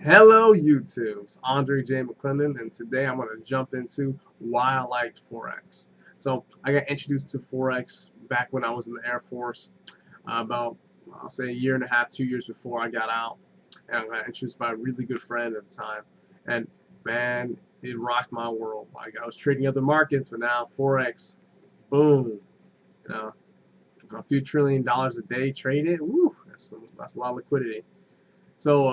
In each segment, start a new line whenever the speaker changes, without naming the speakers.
Hello YouTube, it's AndreJMcClendon, and today I'm going to jump into why I liked Forex. So I got introduced to Forex back when I was in the Air Force, about I'll say a year and a half, 2 years before I got out, and I got introduced by a really good friend at the time, and man, it rocked my world. Like I was trading other markets, but now Forex, boom, you know, a few $1 trillion a day traded, woo, that's a lot of liquidity. So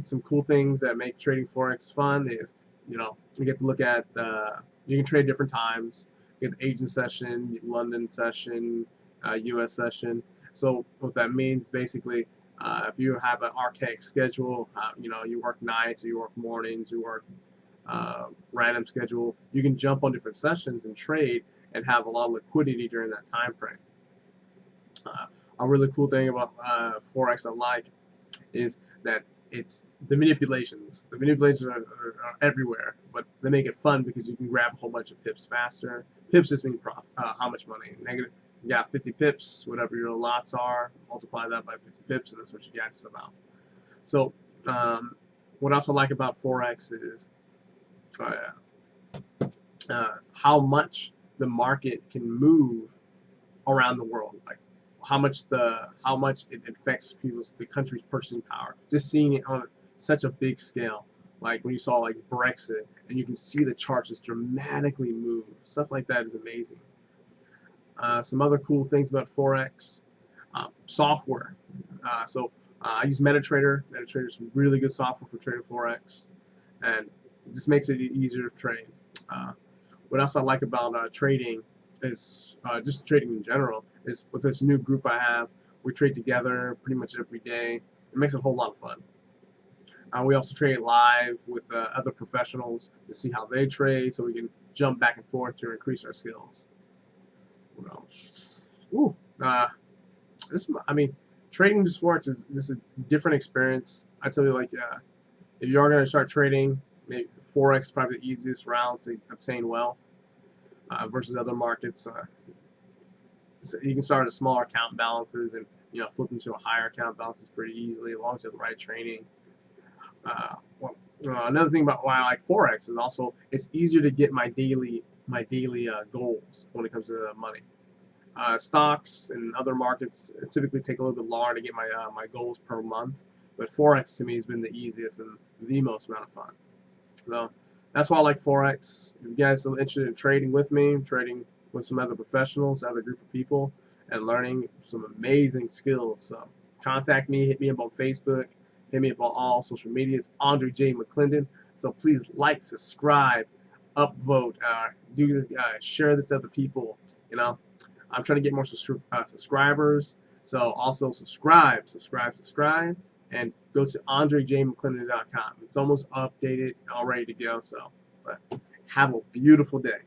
some cool things that make trading Forex fun is, you get to look at, you can trade different times. You get the Asian session, London session, US session. So what that means basically, if you have an archaic schedule, you work nights or you work mornings, you work random schedule, you can jump on different sessions and trade and have a lot of liquidity during that time frame. A really cool thing about Forex I like is that it's the manipulations. The manipulations are everywhere, but they make it fun because you can grab a whole bunch of pips faster. Pips just mean how much money. Negative, you got 50 pips, whatever your lots are, multiply that by 50 pips, and that's what you get just about. So, what else I like about Forex is how much the market can move around the world. Like, how much it affects the country's purchasing power. Just seeing it on such a big scale, like when you saw like Brexit, and you can see the charts just dramatically move. Stuff like that is amazing. Some other cool things about Forex, software. I use MetaTrader. MetaTrader is some really good software for trading Forex, and it just makes it easier to trade. What else I like about trading is just trading in general is with this new group I have, we trade together pretty much every day. It makes it a whole lot of fun. We also trade live with other professionals to see how they trade, so we can jump back and forth to increase our skills. What else? Ooh, trading this Forex is a different experience. I tell you, like, if you are going to start trading, maybe Forex is probably the easiest route to obtain wealth versus other markets. So you can start at smaller account balances and flip into a higher account balances pretty easily as long as you have the right training. Another thing about why I like Forex is also it's easier to get my daily goals when it comes to money. Stocks and other markets typically take a little bit longer to get my goals per month, but Forex to me has been the easiest and the most amount of fun. So that's why I like Forex. If you guys are interested in trading with me, trading with some other professionals, other group of people, and learning some amazing skills, so contact me, hit me up on Facebook, hit me up on all social medias, AndreJMcClendon. So please like, subscribe, upvote, do this, share this to other people. I'm trying to get more subscribers, so also subscribe, and go to AndreJMcClendon.com. It's almost updated, all ready to go. So, but have a beautiful day.